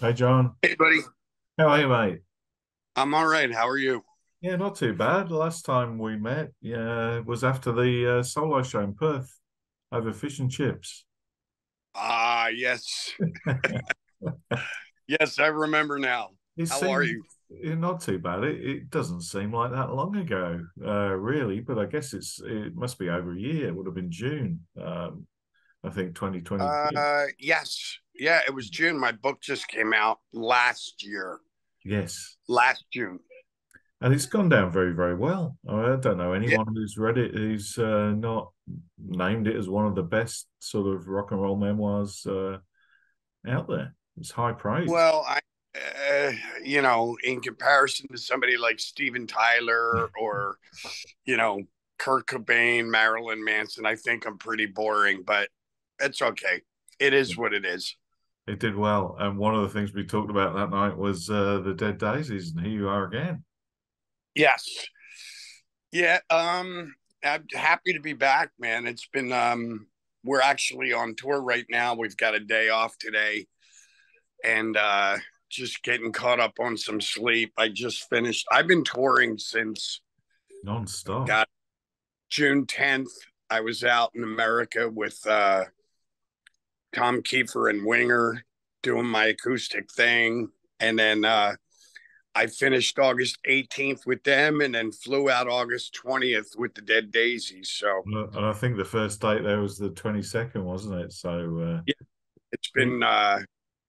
Hey John, Hey, buddy. how are you, mate? I'm all right. How are you? Yeah, not too bad. The last time we met, yeah, was after the solo show in Perth over fish and chips. Ah, yes. Yes, I remember now. It How are seems you? not too bad. It doesn't seem like that long ago, really. But I guess it must be over a year. It would have been June, I think, 2022. Yes. Yeah, it was June. My book just came out last year, Yes, last June. and it's gone down very, very well. I don't know Yeah. anyone who's read it who's not named it as one of the best sort of rock and roll memoirs out there. It's high praise. Well, uh, in comparison to somebody like Steven Tyler or, you know, Kurt Cobain, Marilyn Manson, I think I'm pretty boring, but it's okay. It is what it is. It did well. And one of the things we talked about that night was the Dead Daisies, and here you are again. Yes. Yeah, I'm happy to be back, man. It's been we're actually on tour right now. We've got a day off today and just getting caught up on some sleep. I just finished. I've been touring since Non-stop. got June 10th. I was out in America with Tom Kiefer and Winger doing my acoustic thing, and then I finished August 18th with them and then flew out August 20th with the Dead Daisies. So And I think the first date there was the 22nd, wasn't it? So yeah, it's it, been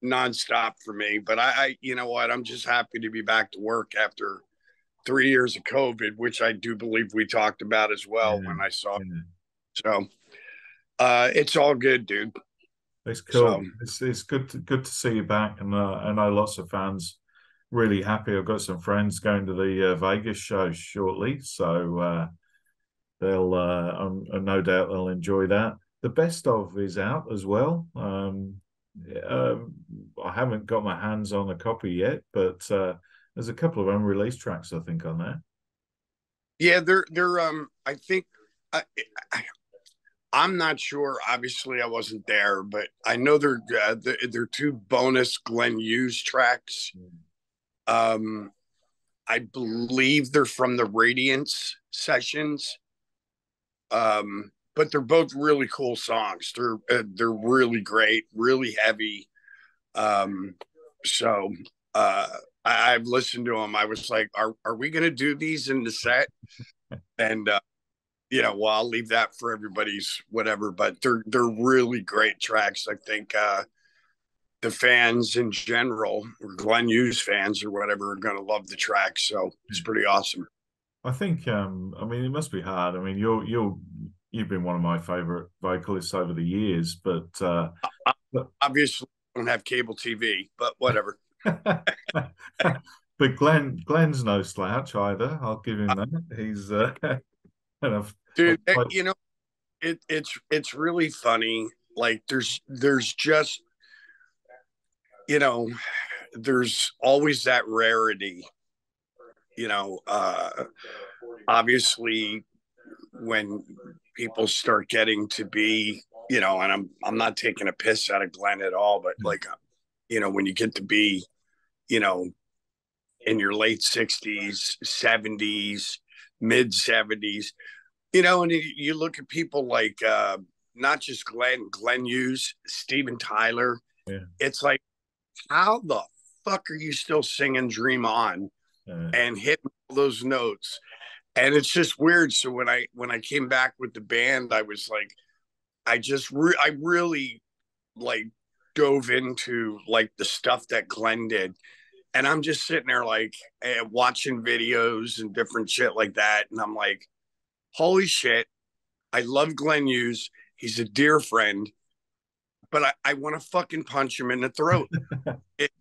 nonstop for me. But you know what? I'm just happy to be back to work after 3 years of COVID, which I do believe we talked about as well yeah, when I saw it. yeah. So it's all good, dude. It's So cool. It's good to see you back, and I know lots of fans really happy. I've got some friends going to the Vegas show shortly, so they'll no doubt they'll enjoy that. The best of is out as well. Um, I haven't got my hands on a copy yet, but there's a couple of unreleased tracks I think on there. yeah, they're I think I, I'm not sure. Obviously, I wasn't there, but I know they're two bonus Glenn Hughes tracks. Um, I believe they're from the Radiance sessions. But they're both really cool songs. They're really great, really heavy. Um, so uh, I've listened to them. I was like, are we gonna do these in the set? And well, I'll leave that for everybody's whatever. But they're really great tracks. I think the fans in general, or Glenn Hughes fans or whatever, are gonna love the track. So it's pretty awesome. I think I mean it must be hard. I mean you've been one of my favorite vocalists over the years, but Obviously, I don't have cable TV, but whatever. but Glenn's no slouch either. I'll give him that. He's and I've Dude, played, it's really funny. Like there's just you know there's always that rarity. You know, obviously when people start getting to be and I'm not taking a piss out of Glenn at all, but like when you get to be you know in your late 60s, 70s, mid 70s, and you look at people like not just Glenn Hughes, Steven Tyler. yeah, It's like, how the fuck are you still singing Dream On yeah. and hitting all those notes? And it's just weird. So when I came back with the band, I was like, I really like dove into like the stuff that Glenn did. And I'm just sitting there like watching videos and different shit like that. And I'm like, holy shit, I love Glenn Hughes. He's a dear friend, but I want to fucking punch him in the throat. It,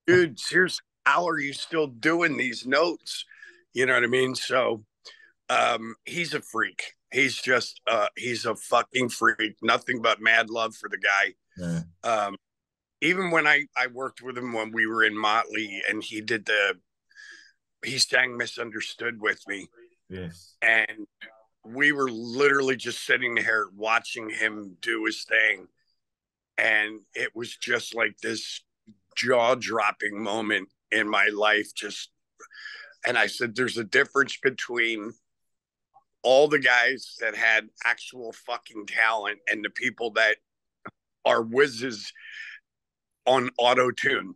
dude, seriously, how are you still doing these notes? You know what I mean? So he's a freak. He's a fucking freak. Nothing but mad love for the guy. Yeah. Um, even when I worked with him when we were in Motley and he sang Misunderstood with me. Yes. And we were literally just sitting there watching him do his thing. And it was just like this jaw-dropping moment in my life. And I said, there's a difference between all the guys that had actual fucking talent and the people that are whizzes on auto tune.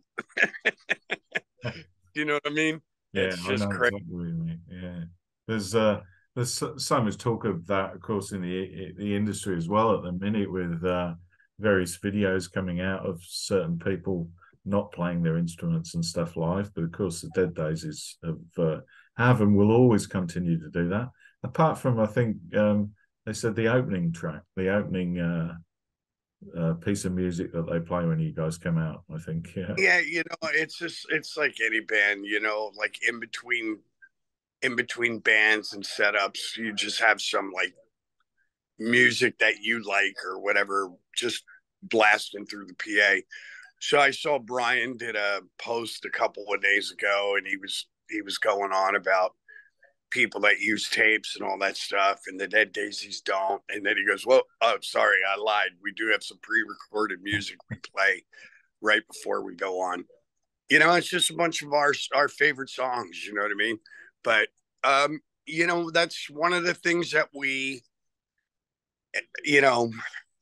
You know what I mean? Yeah, It's I just know crazy. exactly what you mean. Yeah, there's so much talk of that, of course, in the industry as well at the minute, with various videos coming out of certain people not playing their instruments and stuff live. But of course, the Dead Daisies have and will always continue to do that. Apart from, I think they said the opening track, the opening piece of music that they play when you guys come out. I think, yeah, Yeah, it's like any band, like in between bands and setups, you just have some like music that you like or whatever, just blasting through the PA. So I saw Brian did a post a couple of days ago, and he was going on about people that use tapes and all that stuff, and the Dead Daisies don't. And then he goes, "Well, oh, sorry, I lied. We do have some pre-recorded music we play right before we go on. It's just a bunch of our favorite songs. You know what I mean? But that's one of the things that we, you know,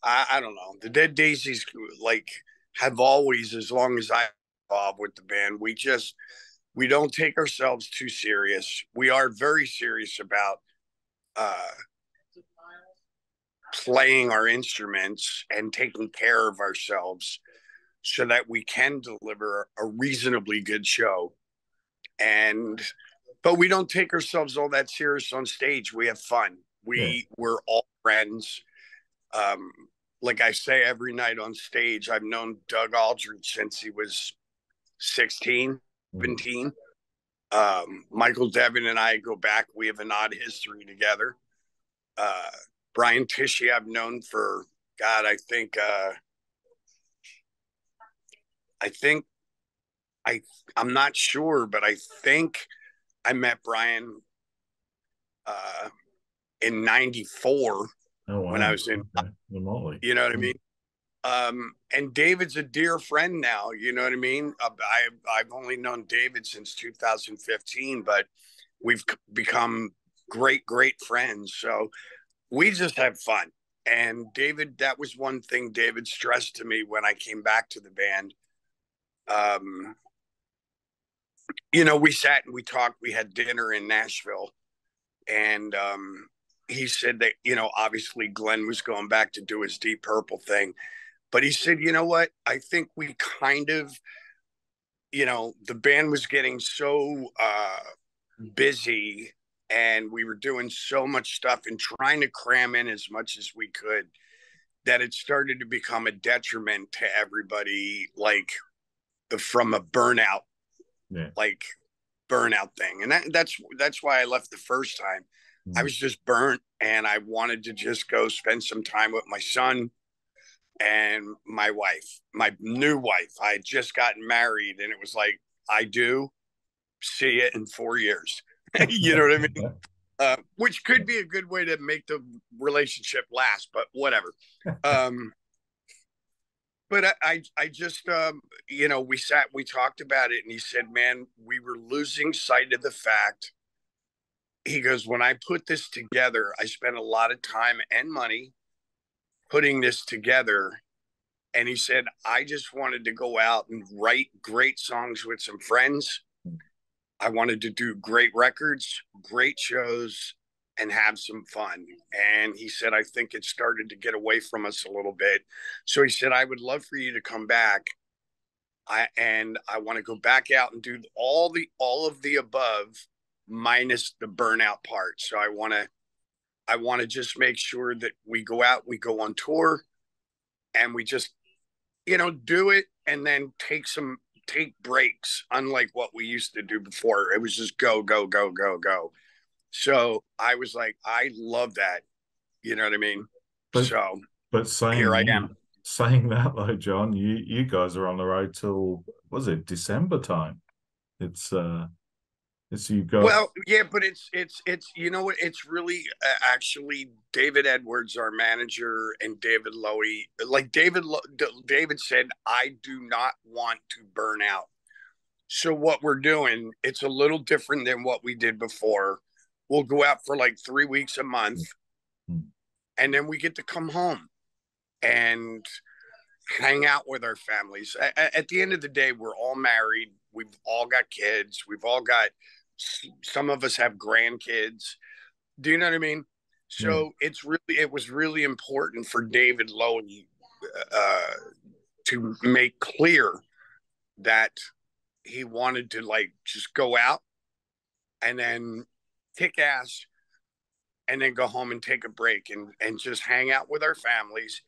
I don't know. The Dead Daisies like have always, as long as I involved with the band, we don't take ourselves too serious. We are very serious about uh, playing our instruments and taking care of ourselves so that we can deliver a reasonably good show. And but we don't take ourselves all that serious on stage. We have fun. yeah. We're all friends. Um, like I say every night on stage, I've known Doug Aldridge since he was 16, Mm. 17. Michael Devin and I go back. We have an odd history together. Uh, Brian Tishy, I've known for God. I think I. I'm not sure, but I think I met Brian uh, in '94 Oh when I wow, was in. okay, the Motley. You know what I mean? And David's a dear friend now. You know what I mean? I've only known David since 2015, but we've become great friends. So we just have fun. And David, that was one thing David stressed to me when I came back to the band. Um, we sat and we talked. We had dinner in Nashville, and he said that obviously Glenn was going back to do his Deep Purple thing, but he said, you know what? I think we kind of, the band was getting so busy and we were doing so much stuff and trying to cram in as much as we could that it started to become a detriment to everybody, like from a burnout, Yeah. like burnout thing. And that's why I left the first time. I Mm. was just burnt and I wanted to just go spend some time with my son and my wife, my new wife. I had just gotten married and it was like, I do see it in 4 years. You know what I mean? Which could be a good way to make the relationship last, but whatever. Um, but I just, we talked about it and he said, man, we were losing sight of the fact. He goes, when I put this together, I spent a lot of time and money putting this together. And he said, I just wanted to go out and write great songs with some friends. I wanted to do great records, great shows, and have some fun. And he said, I think it started to get away from us a little bit. So he said, I would love for you to come back. I want to go back out and do all of the above minus the burnout part. So I want to just make sure that we go out, we go on tour, and we just do it and then take breaks, unlike what we used to do before. It was just go, go, go, go, go. So I was like, I love that. You know what I mean? But So but here I am. saying that though, John, you guys are on the road till, was it December time? It's It's you've got Well, yeah, but it's you know what? It's really actually David Edwards, our manager, and David Lowy. Like David said, I do not want to burn out. So what we're doing, it's a little different than what we did before. We'll go out for like 3 weeks a month, and then we get to come home and hang out with our families. At the end of the day, we're all married. We've all got kids. We've all got, some of us have grandkids. Do you know what I mean? yeah, So it was really important for David Lowy uh, to make clear that he wanted to like just go out and then kick ass and then go home and take a break and just hang out with our families,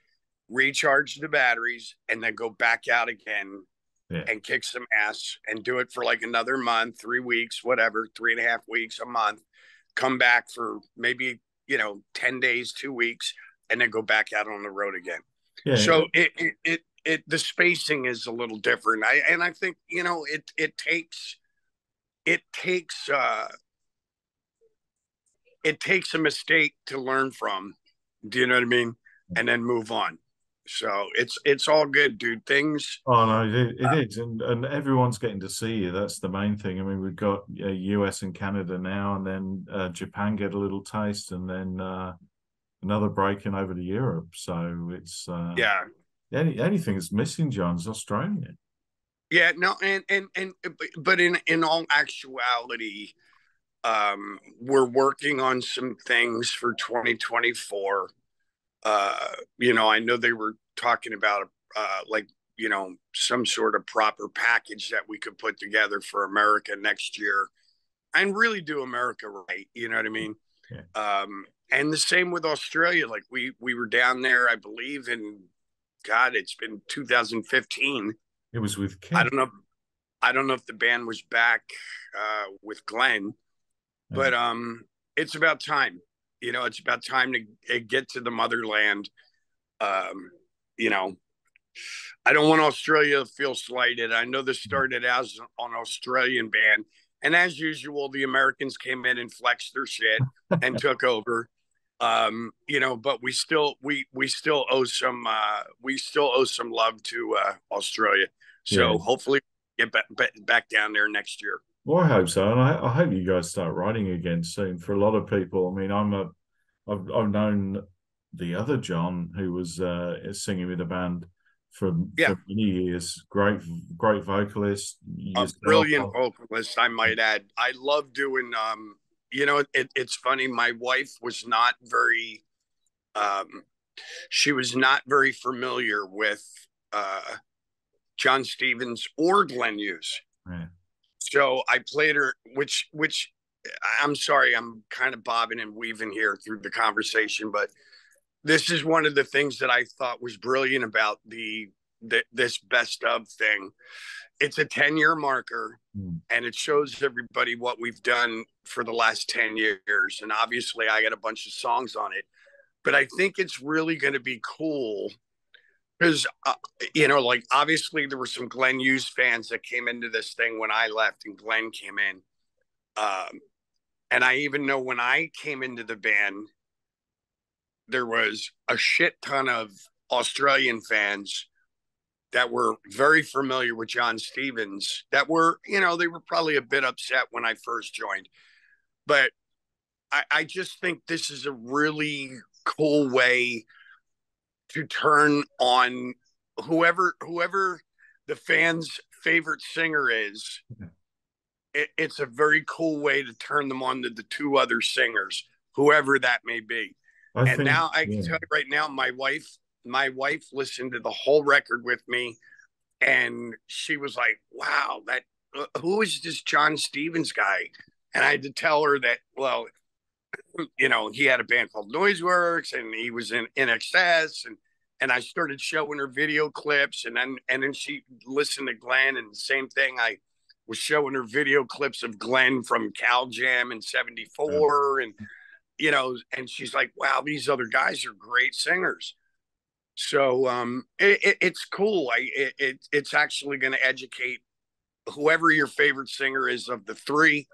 recharge the batteries, and then go back out again yeah, and kick some ass and do it for like another month, 3 weeks, whatever, 3.5 weeks, a month, come back for maybe, 10 days, 2 weeks, and then go back out on the road again. yeah. So the spacing is a little different. I think, it takes, it takes a mistake to learn from. Do you know what I mean? And then move on. So it's all good, dude. Things. Oh no, it is, and everyone's getting to see you. That's the main thing. I mean, we've got US and Canada now, and then Japan get a little taste, and then another break in over to Europe. So it's Yeah. anything that's missing, John's Australia. Yeah, no, and but in all actuality, we're working on some things for 2024. I know they were talking about like, some sort of proper package that we could put together for America next year and really do America right. You know what I mean? Yeah, And the same with Australia. Like we were down there, I believe, in God, it's been 2015. it was with I Kev. don't know. I don't know if the band was back with Glenn, Yeah, but it's about time. It's about time to get to the motherland. Um, you know, I don't want Australia to feel slighted. I know this started as an Australian band, and as usual, the Americans came in and flexed their shit and took over. But we still owe some love to Australia. yeah. So hopefully get back down there next year. Well, I hope so, and I hope you guys start writing again soon. For a lot of people, I mean, I've known the other John who was singing with the band Yeah, for many years. Great vocalist. a Yourself, brilliant vocalist, I might add. I love doing. It's funny. My wife was not very. Um, she was not very familiar with John Stevens or Glenn Hughes. yeah, So I played her, which I'm sorry, I'm kind of bobbing and weaving here through the conversation, but this is one of the things that I thought was brilliant about this best of thing. It's a 10-year marker, mm, and it shows everybody what we've done for the last 10 years. And obviously, I got a bunch of songs on it, but I think it's really going to be cool because, like obviously, there were some Glenn Hughes fans that came into this thing when I left and Glenn came in. Um, and I even know when I came into the band, there was a shit ton of Australian fans that were very familiar with John Stevens that were, they were probably a bit upset when I first joined. But I just think this is a really cool way to turn on whoever the fans' favorite singer is. It's a very cool way to turn them on to the two other singers, whoever that may be. I And think now I can yeah, tell you right now, my wife listened to the whole record with me, and she was like, "Wow, that who is this John Stevens guy?" And I had to tell her that, well, he had a band called Noiseworks, and he was in excess, and I started showing her video clips, and then she listened to Glenn, and the same thing. I was showing her video clips of Glenn from Cal Jam in '74, and she's like, "Wow, these other guys are great singers." So it's cool. It's actually going to educate whoever your favorite singer is of the three.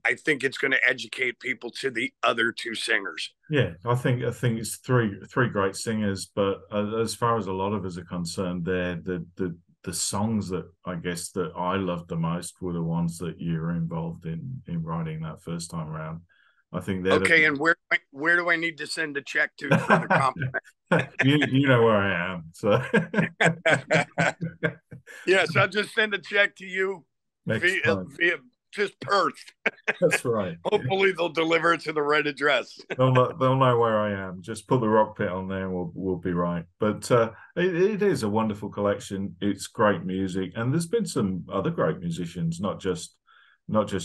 I think it's going to educate people to the other two singers. Yeah, I think it's three great singers, but as far as a lot of us are concerned, the songs that I guess that I loved the most were the ones that you were involved in writing that first time around. I think they're Okay, and where do I need to send a check to for the compliment? you know where I am, so Yes, I'll just send a check to you next time. via just Perth. That's right. Hopefully, they'll deliver it to the right address. They'll know where I am. Just put the Rockpit on there, and we'll be right. But it is a wonderful collection. It's great music, and there's been some other great musicians, not just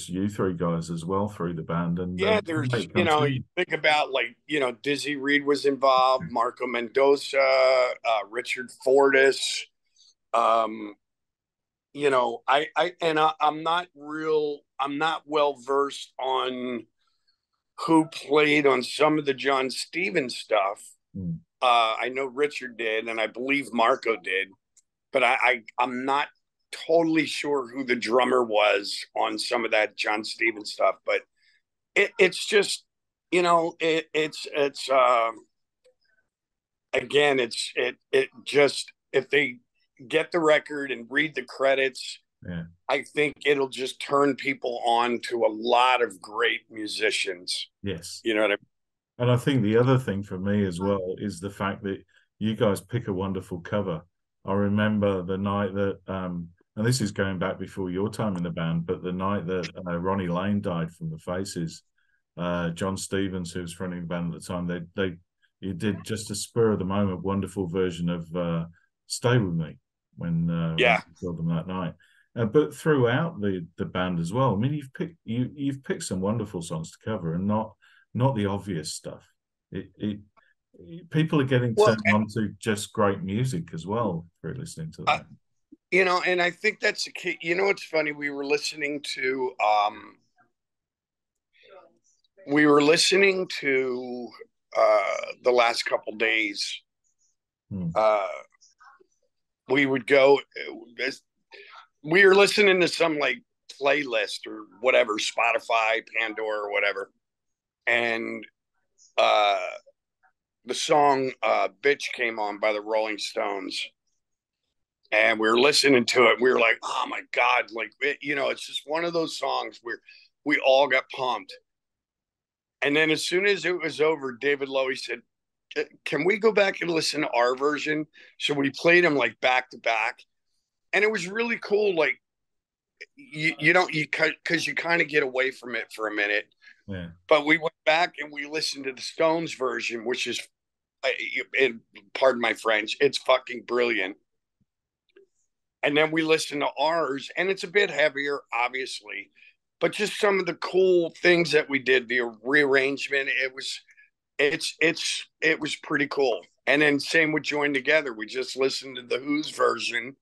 you three guys as well through the band. And Yeah, it there's, comes you through. think about like, Dizzy Reed was involved, Marco Mendoza, Richard Fortis. Um, I'm not well versed on who played on some of the John Stevens stuff. Mm. I know Richard did, and I believe Marco did, but I'm not totally sure who the drummer was on some of that John Stevens stuff. But it's just, it's again, it just, if they get the record and read the credits, Yeah. I think it'll just turn people on to a lot of great musicians. Yes. You know what I mean? And I think the other thing for me as well is the fact that you guys pick a wonderful cover. I remember the night that, and this is going back before your time in the band, but the night that Ronnie Lane died from the Faces, John Stevens, who was fronting the band at the time, he did just a spur of the moment wonderful version of "Stay with Me" when Yeah. we saw them that night. But throughout the band as well, I mean, you've picked some wonderful songs to cover, and not the obvious stuff. People are getting Well, turned on to just great music as well through listening to uh, that. and I think that's the key. It's funny. We were listening to the last couple days. Hmm. Uh, we would go. We were listening to some like playlist or whatever, Spotify, Pandora, or whatever, and uh, the song "Bitch" came on by the Rolling Stones, and we were listening to it. We were like, "Oh my god!" Like it's just one of those songs where we all got pumped. And then as soon as it was over, David Lowy said, "Can we go back and listen to our version?" So we played them like back to back, and it was really cool. Like you don't you because you kind of get away from it for a minute. Yeah. But we went back and we listened to the Stones version, which is, and pardon my French, it's fucking brilliant. And then we listened to ours, and it's a bit heavier, obviously, but just some of the cool things that we did, the rearrangement, it was pretty cool. And then same with Join Together. We just listened to the Who's version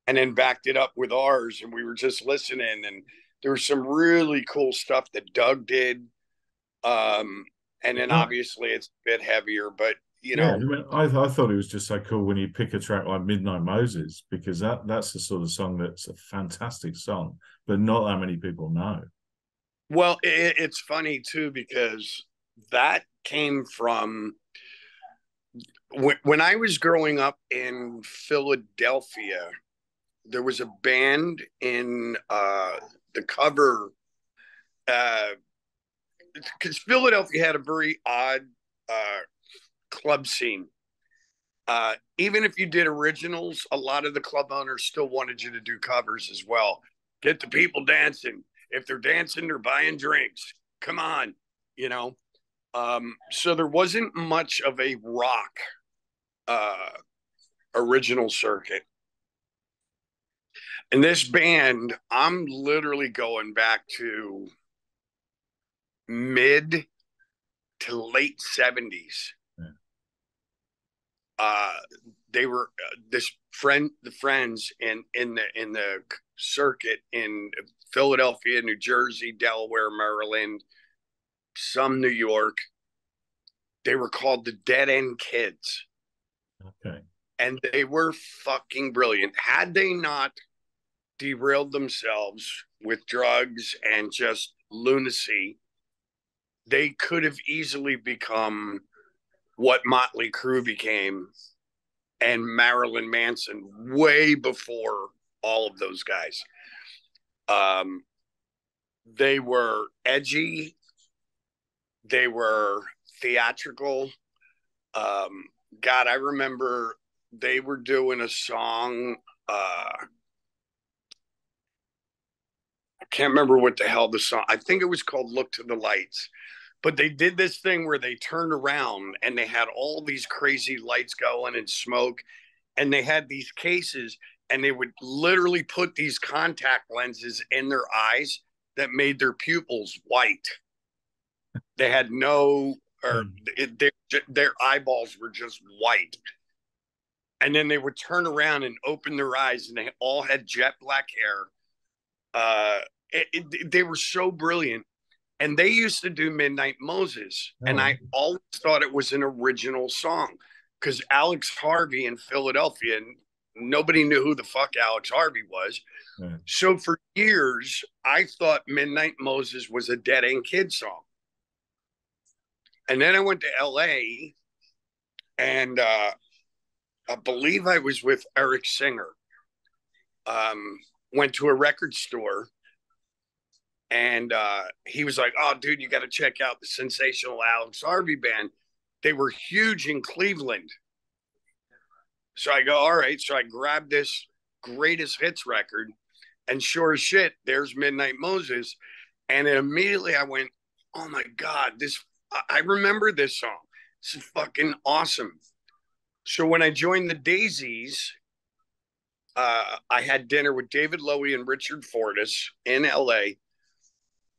and then backed it up with ours, and we were just listening, and there was some really cool stuff that Doug did. And then Uh, obviously it's a bit heavier, but yeah, I mean, I thought it was just so cool when you pick a track like Midnight Moses, because that's the sort of song that's a fantastic song, but not that many people know. well, it's funny too because that came from when I was growing up in Philadelphia. There was a band in the cover because Philadelphia had a very odd uh, club scene. Even if you did originals, a lot of the club owners still wanted you to do covers as well. Get the people dancing. If they're dancing, they're buying drinks. Come on, you know. So there wasn't much of a rock uh, original circuit. And this band, I'm literally going back to mid to late 70s. Yeah. Uh, they were the friends in the circuit in Philadelphia, New Jersey, Delaware, Maryland, some New York. They were called the Dead End Kids, Okay. and they were fucking brilliant. Had they not derailed themselves with drugs and just lunacy, they could have easily become what Motley Crue became and Marilyn Manson way before all of those guys. Um, they were edgy, they were theatrical. Um, God, I remember they were doing a song. I can't remember what the hell the song. I think it was called "Look to the Lights." But they did this thing where they turned around and they had all these crazy lights going and smoke, and they had these cases, and they would literally put these contact lenses in their eyes that made their pupils white. They had no, or their eyeballs were just white. And then they would turn around and open their eyes, and they all had jet black hair. They were so brilliant. And they used to do Midnight Moses. And I always thought it was an original song because Alex Harvey in Philadelphia, and nobody knew who the fuck Alex Harvey was. Yeah. So for years, I thought Midnight Moses was a Dead End Kid song. And then I went to LA, and I believe I was with Eric Singer. Went to a record store, and he was like, "Oh, dude, you got to check out the Sensational Alex Harvey Band. They were huge in Cleveland." So I go, "All right." So I grabbed this greatest hits record, and sure as shit, there's Midnight Moses. And immediately I went, "Oh my God, I remember this song. This is fucking awesome." So when I joined the Daisies, I had dinner with David Lowy and Richard Fortus in LA.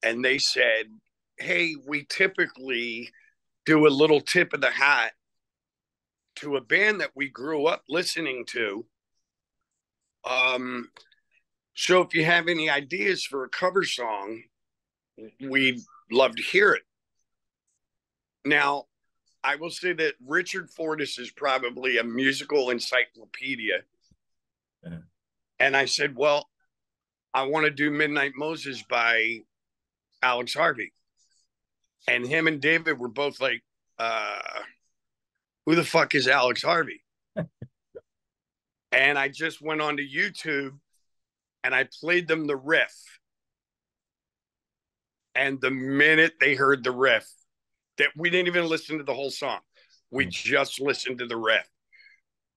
And they said, "Hey, we typically do a little tip of the hat to a band that we grew up listening to. So if you have any ideas for a cover song, we'd love to hear it." Now, I will say that Richard Fortus is probably a musical encyclopedia. Yeah. And I said, "Well, I want to do Midnight Moses by Alex Harvey." And him and David were both like, "Who the fuck is Alex Harvey?" And I just went onto YouTube and I played them the riff. And the minute they heard the riff, that we didn't even listen to the whole song. We just listened to the riff.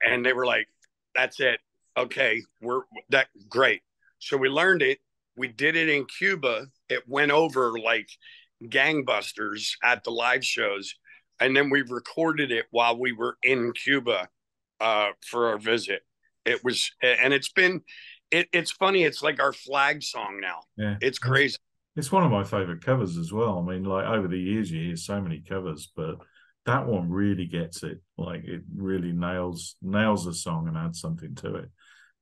And they were like, "That's it. Okay, that great." So we learned it. We did it in Cuba. It went over like gangbusters at the live shows. And then we recorded it while we were in Cuba for our visit. It was, and it's funny. It's like our flag song now. Yeah. It's crazy. It's one of my favorite covers as well. I mean, like over the years, you hear so many covers, but that one really gets it. Like it really nails the song and adds something to it.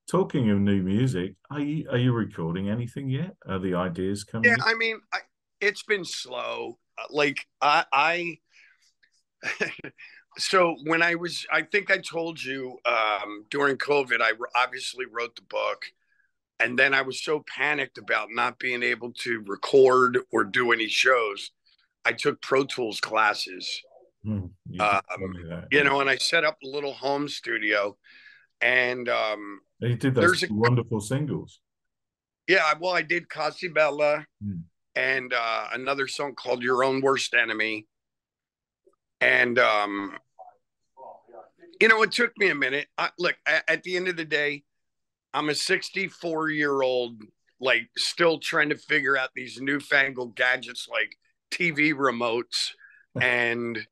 Talking of new music, are you recording anything yet? Are the ideas coming? Yeah, I mean, it's been slow. Like I so when I think I told you during COVID, I obviously wrote the book, and then I was so panicked about not being able to record or do any shows. I took Pro Tools classes. You know, and I set up a little home studio, and you did those wonderful singles. Yeah, well, I did Casi Bella and another song called Your Own Worst Enemy. And, you know, it took me a minute. Look, at the end of the day, I'm a 64-year-old, like, still trying to figure out these newfangled gadgets like TV remotes and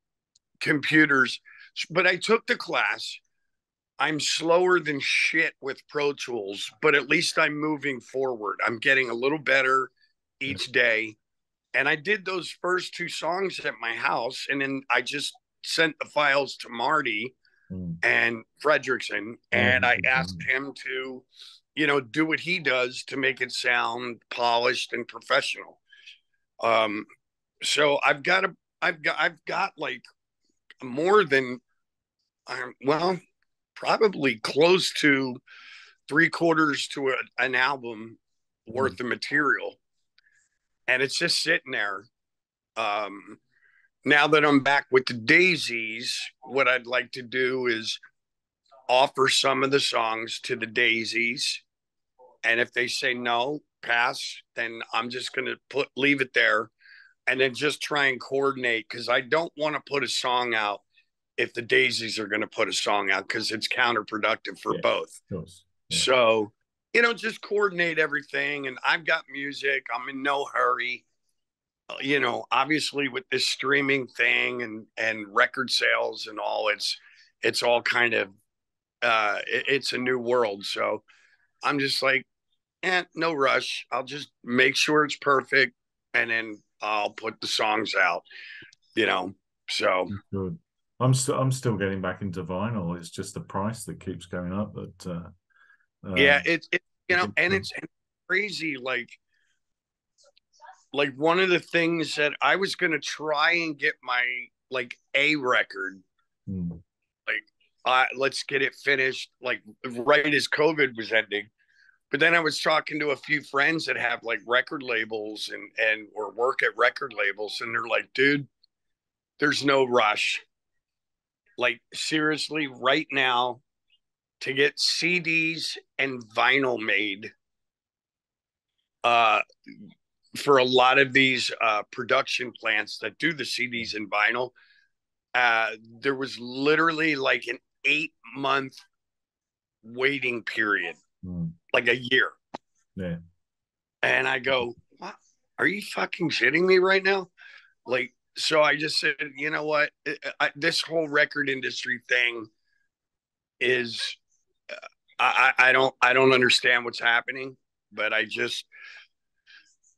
computers. But I took the class. I'm slower than shit with Pro Tools, but at least I'm moving forward. I'm getting a little better each day. And I did those first two songs at my house, and then I just sent the files to Marty and Fredrickson, and I asked him to, you know, do what he does to make it sound polished and professional. So I've got like more than, well, probably close to 3/4 to an album worth of material. and it's just sitting there. Now that I'm back with the Daisies, what I'd like to do is offer some of the songs to the Daisies, and if they say no, pass, then I'm just gonna leave it there, and then just try and coordinate, because I don't want to put a song out if the Daisies are going to put a song out, because it's counterproductive for Yeah, both. of course. Yeah. So, just coordinate everything. And I've got music. I'm in no hurry. Obviously with this streaming thing and record sales and all, it's all kind of it's a new world. So I'm just like, no rush. I'll just make sure it's perfect, and then I'll put the songs out. So Good. I'm still getting back into vinyl. It's just the price that keeps going up. But yeah, um, it's and it's crazy. Like one of the things that I was gonna try and get my like a record, like let's get it finished like right as COVID was ending. But then I was talking to a few friends that have like record labels and or work at record labels, and they're like, dude, there's no rush. Like seriously, right now, to get CDs and vinyl made, uh, for a lot of these production plants that do the CDs and vinyl, there was literally like an 8-month waiting period, like a year. Yeah. And I go, what? Are you fucking shitting me right now? Like, so I just said, you know what? This whole record industry thing is, I don't understand what's happening, but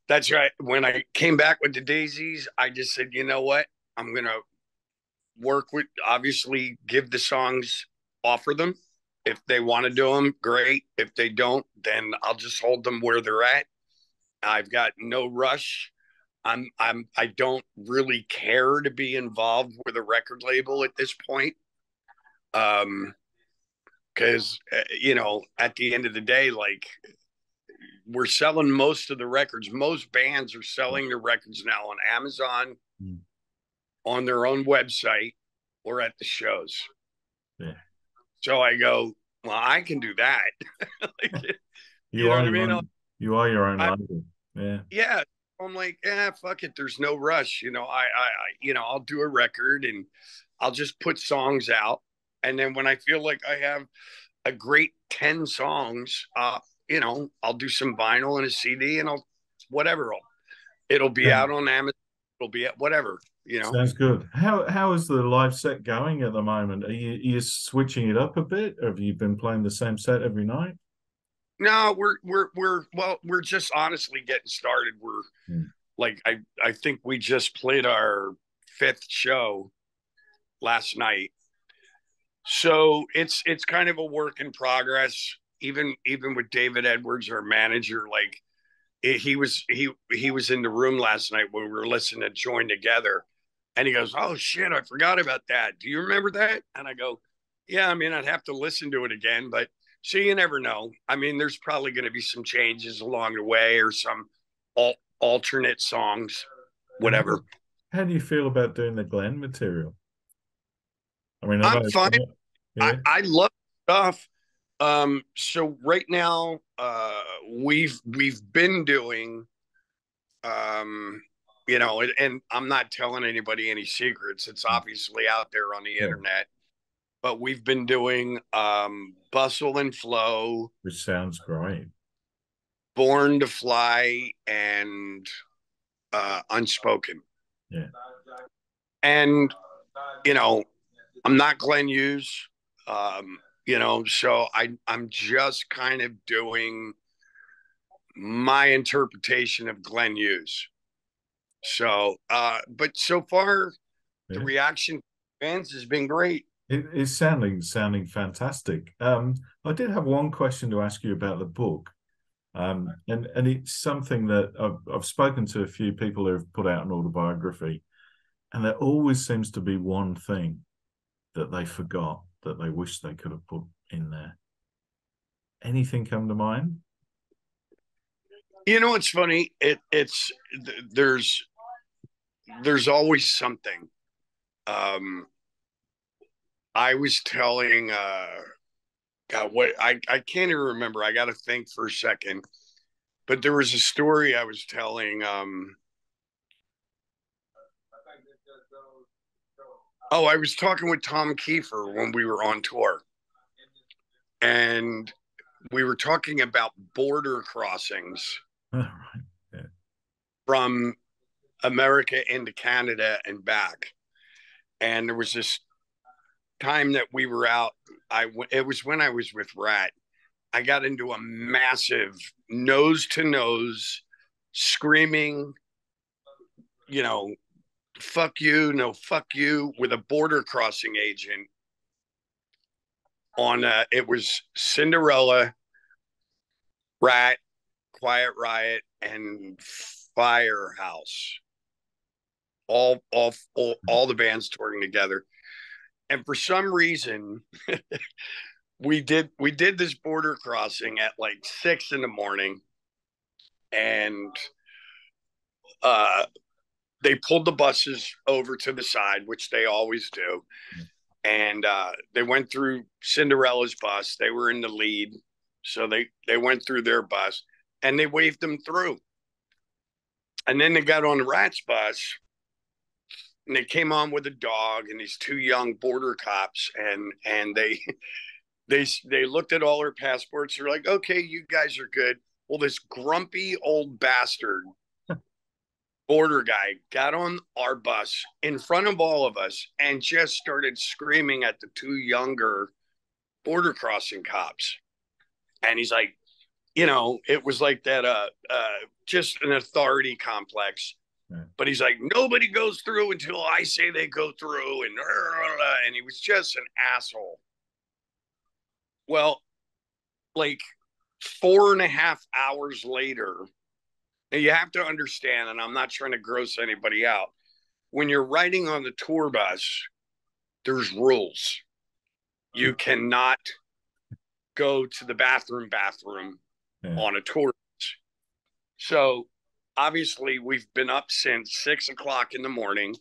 that's right. When I came back with the Daisies, I just said, you know what? I'm going to obviously give the songs, offer them. If they want to do them, great. If they don't, then I'll just hold them where they're at. I've got no rush. I don't really care to be involved with a record label at this point. Because at the end of the day, like, we're selling most of the records. Most bands are selling their records now on Amazon, on their own website, or at the shows. Yeah. So I go, well, I can do that. Like, You know are what I mean? you are your own I, label. Yeah. yeah. I'm like, fuck it. There's no rush. I'll do a record and I'll just put songs out. And then when I feel like I have a great 10 songs, I'll do some vinyl and a CD, and whatever. It'll be Yeah. out on Amazon. It'll be at whatever. Sounds good. How is the live set going at the moment? Are you switching it up a bit? Or have you been playing the same set every night? No, we're just honestly getting started. We're like, I think we just played our 5th show last night. So it's kind of a work in progress. Even with David Edwards, our manager, like, he was in the room last night when we were listening to Join Together, and he goes, "Oh shit, I forgot about that. Do you remember that?" And I go, "Yeah, I mean, I'd have to listen to it again, but so you never know. I mean, there's probably going to be some changes along the way, or some alternate songs, And whatever." how do you feel about doing the Glenn material? I mean, I'm fine. yeah. I love stuff. So right now, we've been doing, um, and I'm not telling anybody any secrets. It's obviously out there on the Yeah. internet, but we've been doing Bustle and Flow, Which sounds great. Born to Fly, and Unspoken. Yeah. And I'm not Glenn Hughes. So I'm just kind of doing my interpretation of Glenn Hughes. So, but so far, the Yeah. reaction fans has been great. It's sounding fantastic. I did have one question to ask you about the book. And it's something that I've spoken to a few people who have put out an autobiography, and there always seems to be one thing that they forgot that they wish they could have put in there. Anything come to mind? You know, it's funny. There's there's always something. Um, I was telling God, what I can't even remember. I got to think for a second. But there was a story I was telling. Oh, I was talking with Tom Kiefer when we were on tour, and we were talking about border crossings Right. Yeah. from America into Canada and back. And there was this time that we were out. It was when I was with Rat. I got into a massive nose to nose screaming, you know, fuck you, no, fuck you, with a border crossing agent on it was Cinderella, Rat, Quiet Riot, and Firehouse. All the bands touring together. And for some reason, we did this border crossing at like 6 in the morning, and uh they pulled the buses over to the side, which they always do. And they went through Cinderella's bus. They were in the lead. So they went through their bus and they waved them through. And then they got on the Rats bus and they came on with a dog and these two young border cops, and they looked at all their passports. They're like, okay, you guys are good. Well, this grumpy old bastard border guy got on our bus in front of all of us and just started screaming at the two younger border crossing cops. And he's like, it was like that, just an authority complex. Yeah. But he's like, nobody goes through until I say they go through. And he was just an asshole. Well, like 4.5 hours later, and you have to understand, and I'm not trying to gross anybody out, when you're riding on the tour bus, there's rules. You cannot go to the bathroom Yeah. on a tour bus. So obviously we've been up since 6 o'clock in the morning.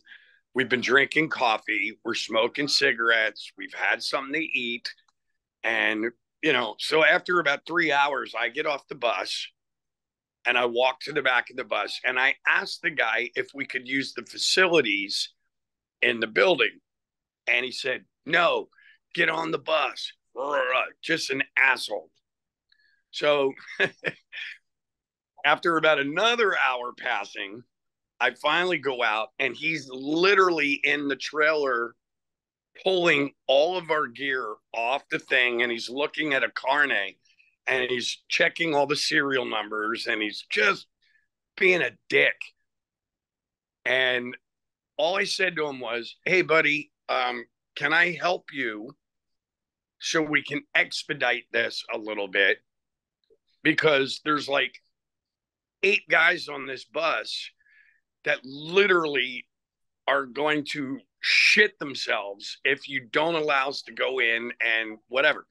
We've been drinking coffee. We're smoking cigarettes. We've had something to eat. And, so after about 3 hours, I get off the bus and I walk to the back of the bus and I asked the guy if we could use the facilities in the building. And he said, no, get on the bus. Just an asshole. So after about another hour passing, I finally go out and he's literally in the trailer pulling all of our gear off the thing, and he's looking at a carne and he's checking all the serial numbers and he's just being a dick. And all I said to him was, hey buddy, can I help you so we can expedite this a little bit, because there's like 8 guys on this bus that literally are going to shit themselves if you don't allow us to go in and whatever.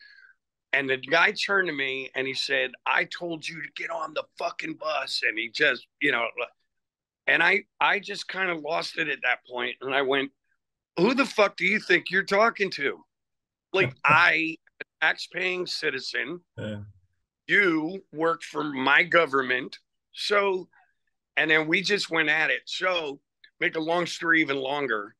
And the guy turned to me and he said, I told you to get on the fucking bus. And he just, and I just kind of lost it at that point. And I went, who the fuck do you think you're talking to? Like, a tax-paying citizen, Yeah. you worked for my government. So, and then we just went at it. So, make a long story even longer,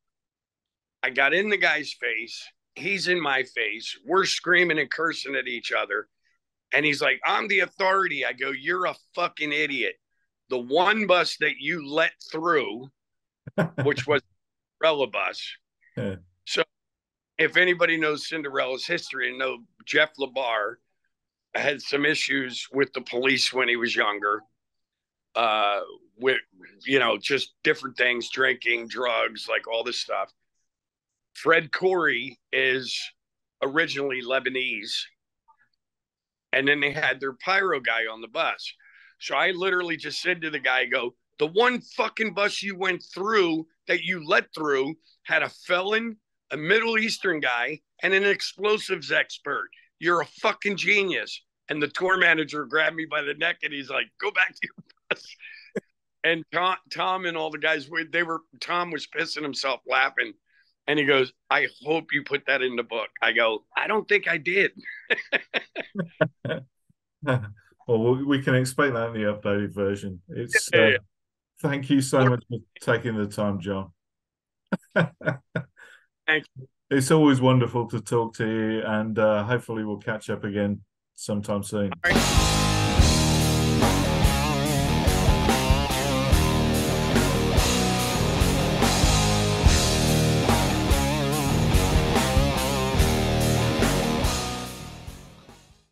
I got in the guy's face. He's in my face. We're screaming and cursing at each other. And he's like, I'm the authority. I go, you're a fucking idiot. The one bus that you let through, which was the Cinderella bus. Yeah. So if anybody knows Cinderella's history and know Jeff LaBar had some issues with the police when he was younger, with, just different things, drinking, drugs, like all this stuff. Fred Corey is originally Lebanese. And then they had their pyro guy on the bus. So I literally just said to the guy, the one fucking bus you went through that you let through had a felon, a Middle Eastern guy, and an explosives expert. You're a fucking genius. And the tour manager grabbed me by the neck and he's like, "Go back to your bus." And Tom and all the guys, Tom was pissing himself laughing. And he goes, "I hope you put that in the book." I go, "I don't think I did." Well, we can expect that in the updated version. It's Yeah. thank you so much for taking the time, John. Thanks. It's always wonderful to talk to you, and hopefully we'll catch up again sometime soon. All right.